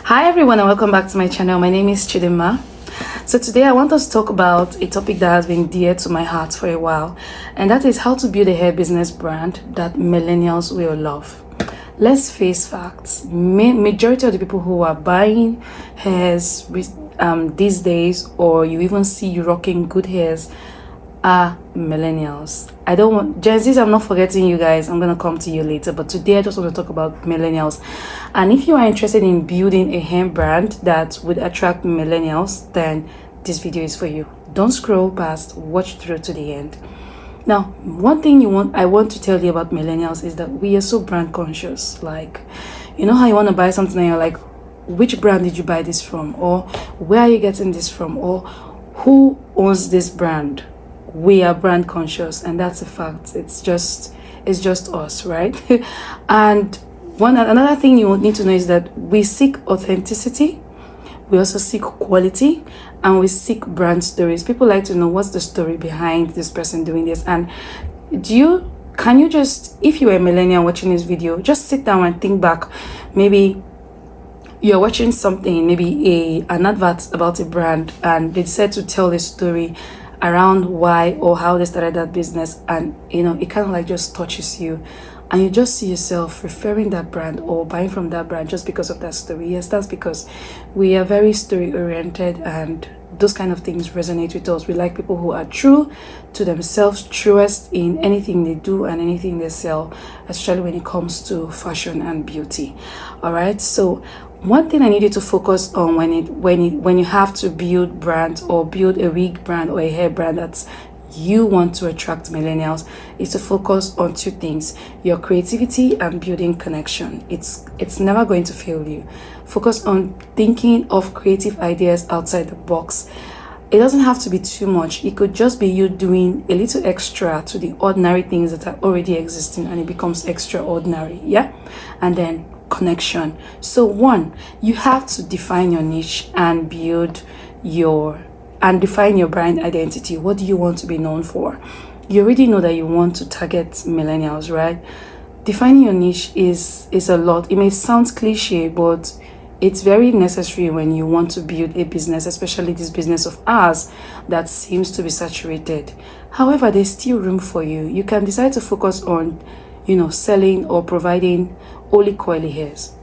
Hi everyone and welcome back to my channel. My name is Chidima. So today I want us to talk about a topic that has been dear to my heart for a while, and that is how to build a hair business brand that millennials will love. Let's face facts. Majority of the people who are buying hairs these days, or you even see you rocking good hairs, are millennials. I don't want Gen Zs. I'm not forgetting you guys. I'm gonna come to you later, but today I just want to talk about millennials. And if you are interested in building a hair brand that would attract millennials, then this video is for you. Don't scroll past, watch through to the end. Now, one thing I want to tell you about millennials is that we are so brand conscious. Like, you know how you want to buy something and you're like, which brand did you buy this from, or where are you getting this from, or who owns this brand? We are brand conscious, and that's a fact. It's just us, right? And another thing you need to know is that we seek authenticity, we also seek quality, and we seek brand stories. People like to know what's the story behind this person doing this. And can you just, if you're a millennial watching this video, just sit down and think back. Maybe you're watching something, maybe an advert about a brand, and they decide to tell a story around why or how they started that business, and it kind of like just touches you, and you just see yourself referring that brand or buying from that brand just because of that story. Yes, that's because we are very story oriented, and those kind of things resonate with us. We like people who are true to themselves, truest in anything they do and anything they sell, especially when it comes to fashion and beauty. All right, so one thing I need you to focus on when you have to build brands or build a wig brand or a hair brand that you want to attract millennials is to focus on two things: your creativity and building connection. It's never going to fail you. Focus on thinking of creative ideas outside the box. It doesn't have to be too much. It could just be you doing a little extra to the ordinary things that are already existing, and it becomes extraordinary. Yeah. And then connection. So one, you have to define your niche and define your brand identity. What do you want to be known for? You already know that you want to target millennials, right? Defining your niche is a lot. It may sound cliche, but it's very necessary when you want to build a business, especially this business of ours that seems to be saturated. However, there's still room for you. You can decide to focus on selling or providing only coily hairs.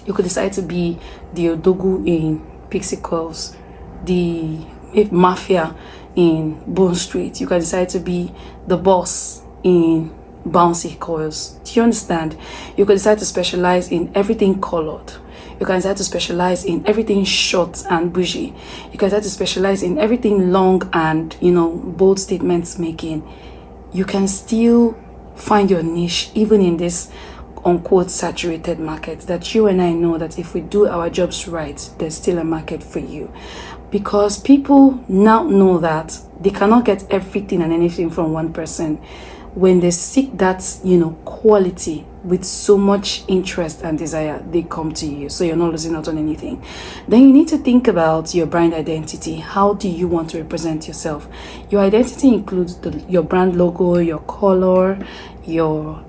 You could decide to be the Odogu in Pixie Curls, the Mafia in Bone Street. You can decide to be the boss in Bouncy Coils. Do you understand? You could decide to specialize in everything colored. You can decide to specialize in everything short and bougie. You can decide to specialize in everything long and bold statements making. You can still find your niche even in this unquote saturated market that you and I know that if we do our jobs right, there's still a market for you, because people now know that they cannot get everything and anything from one person. When they seek that quality with so much interest and desire, they come to you, so you're not losing out on anything. Then you need to think about your brand identity. How do you want to represent yourself? Your identity includes your brand logo, your color, your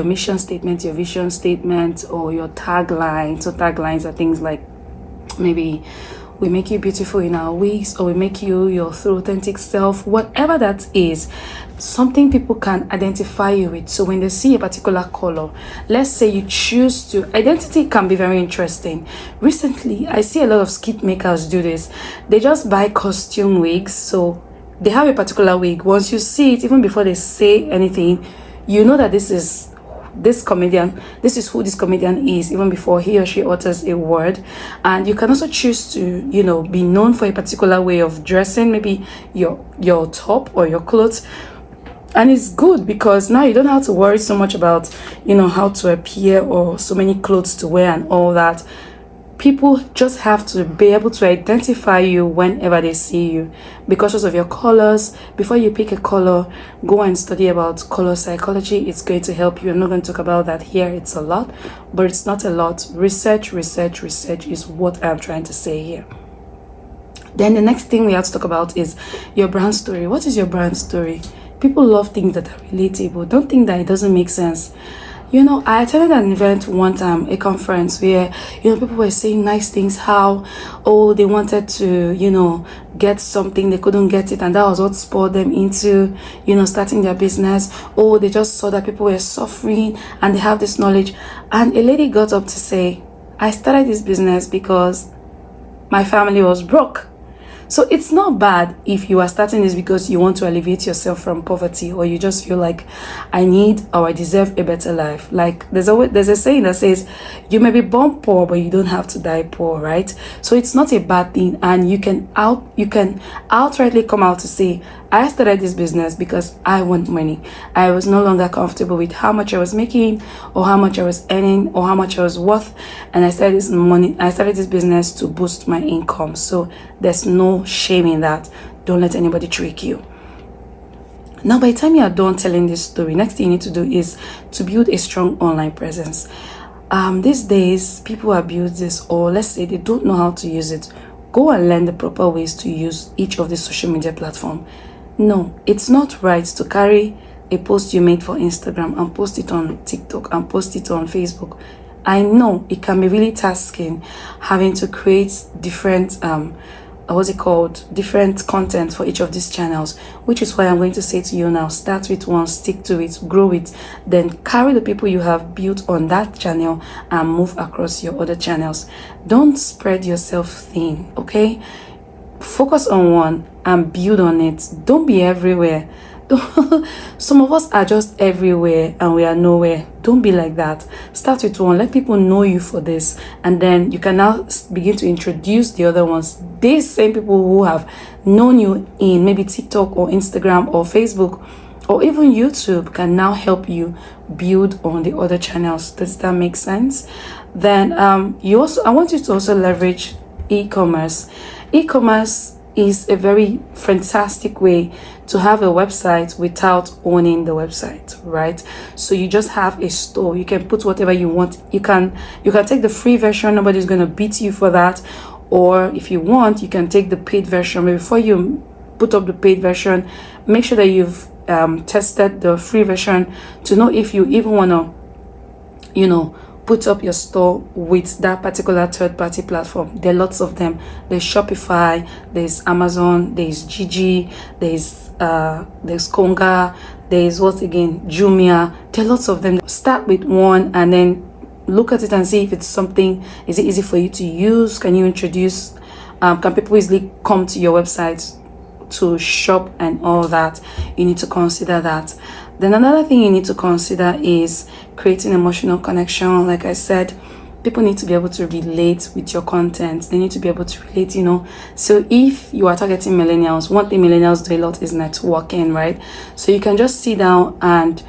mission statement, your vision statement, or your tagline. So taglines are things like, maybe we make you beautiful in our wigs, or we make you your true authentic self. Whatever that is, something people can identify you with. So when they see a particular color, let's say you choose to, identity can be very interesting. Recently, I see a lot of skit makers do this. They just buy costume wigs. So they have a particular wig. Once you see it, even before they say anything, you know that this is who this comedian is, even before he or she utters a word. And you can also choose to be known for a particular way of dressing, maybe your top or your clothes. And it's good because now you don't have to worry so much about how to appear or so many clothes to wear and all that. People just have to be able to identify you whenever they see you because of your colors. Before you pick a color, go and study about color psychology. It's going to help you. I'm not going to talk about that here. It's a lot, but it's not a lot. Research is what I'm trying to say here. Then the next thing we have to talk about is your brand story. What is your brand story? People love things that are relatable. Don't think that it doesn't make sense. I attended an event one time, a conference where, people were saying nice things, how, oh, they wanted to, get something, they couldn't get it, and that was what spurred them into, starting their business. Oh, they just saw that people were suffering and they have this knowledge. And a lady got up to say, I started this business because my family was broke. So it's not bad if you are starting this because you want to alleviate yourself from poverty, or you just feel like I need or I deserve a better life. Like there's a saying that says you may be born poor, but you don't have to die poor, right? So it's not a bad thing, and you can outrightly come out to say, I started this business because I want money. I was no longer comfortable with how much I was making, or how much I was earning, or how much I was worth, and I started this business to boost my income. So there's no shame in that. Don't let anybody trick you. Now, by the time you are done telling this story, next thing you need to do is to build a strong online presence. These days, people abuse this, or let's say they don't know how to use it. Go and learn the proper ways to use each of the social media platform. No, it's not right to carry a post you made for Instagram and post it on TikTok and post it on Facebook. I know it can be really tasking having to create different different content for each of these channels, which is why I'm going to say to you now, start with one, stick to it, grow it, then carry the people you have built on that channel and move across your other channels. Don't spread yourself thin, okay? Focus on one and build on it. Don't be everywhere. Some of us are just everywhere and we are nowhere. Don't be like that. Start with one, let people know you for this, and then you can now begin to introduce the other ones. These same people who have known you in maybe TikTok or Instagram or Facebook or even YouTube can now help you build on the other channels. Does that make sense? Then I want you to also leverage e-commerce. E-commerce is a very fantastic way to have a website without owning the website, right? So you just have a store. You can put whatever you want. You can take the free version. Nobody's going to beat you for that. Or if you want, you can take the paid version. But before you put up the paid version, make sure that you've tested the free version to know if you even want to, put up your store with that particular third-party platform. There are lots of them. There's Shopify, there's Amazon, there's Gigi, there's Konga, there's Jumia. There are lots of them. Start with one and then look at it and see if it's something. Is it easy for you to use? Can you introduce? Can people easily come to your website to shop and all that? You need to consider that. Then another thing you need to consider is creating emotional connection. Like I said, people need to be able to relate with your content. They need to be able to relate, So if you are targeting millennials, one thing millennials do a lot is networking, right? So you can just sit down and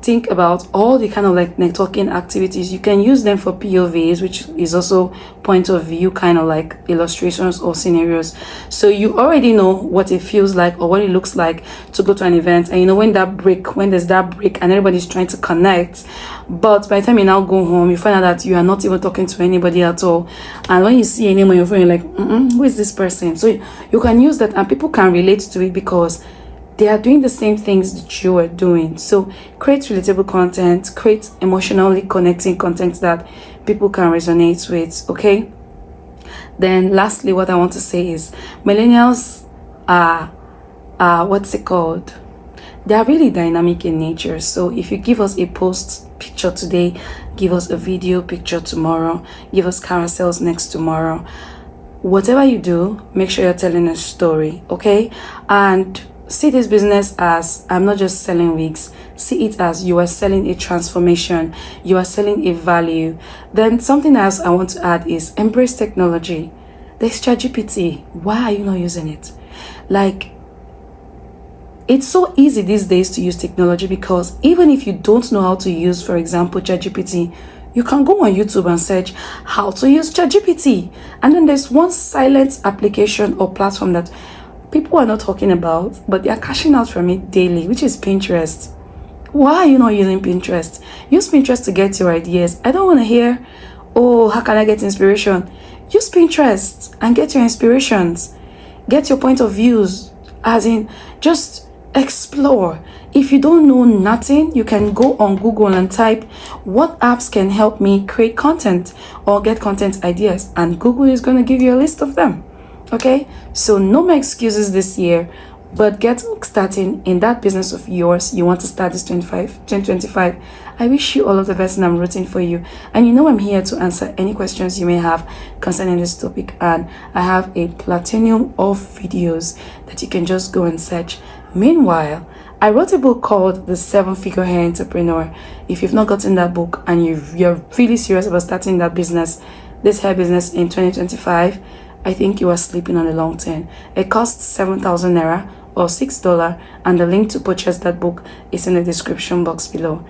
think about all the kind of like networking activities. You can use them for POVs, which is also point of view kind of like illustrations or scenarios. So you already know what it feels like or what it looks like to go to an event, and when there's that break and everybody's trying to connect, but by the time you now go home, you find out that you are not even talking to anybody at all. And when you see a name on your phone, you're like, who is this person? So you can use that and people can relate to it because they are doing the same things that you are doing. So create relatable content, create emotionally connecting content that people can resonate with, okay? Then lastly, what I want to say is millennials are they are really dynamic in nature. So if you give us a post picture today, give us a video picture tomorrow, give us carousels next tomorrow, whatever you do, make sure you're telling a story, okay? And see this business as, I'm not just selling wigs. See it as you are selling a transformation. You are selling a value. Then something else I want to add is embrace technology. There's ChatGPT. Why are you not using it? Like, it's so easy these days to use technology because even if you don't know how to use, for example, ChatGPT, you can go on YouTube and search how to use ChatGPT. And then there's one silent application or platform that people are not talking about, but they are cashing out from it daily, which is Pinterest. Why are you not using Pinterest? Use Pinterest to get your ideas. I don't want to hear, oh, how can I get inspiration? Use Pinterest and get your inspirations. Get your point of views, as in just explore. If you don't know nothing, you can go on Google and type what apps can help me create content or get content ideas, and Google is going to give you a list of them. Okay, so no more excuses this year, but get starting in that business of yours you want to start this 2025. I wish you all of the best, and I'm rooting for you. And you know I'm here to answer any questions you may have concerning this topic, and I have a platinum of videos that you can just go and search. Meanwhile, I wrote a book called The 7-Figure Hair Entrepreneur. If you've not gotten that book and you're really serious about starting that business, this hair business in 2025, I think you are sleeping on a long term. It costs 7,000 naira or $6, and the link to purchase that book is in the description box below.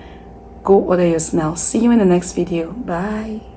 Go order yours now. See you in the next video. Bye.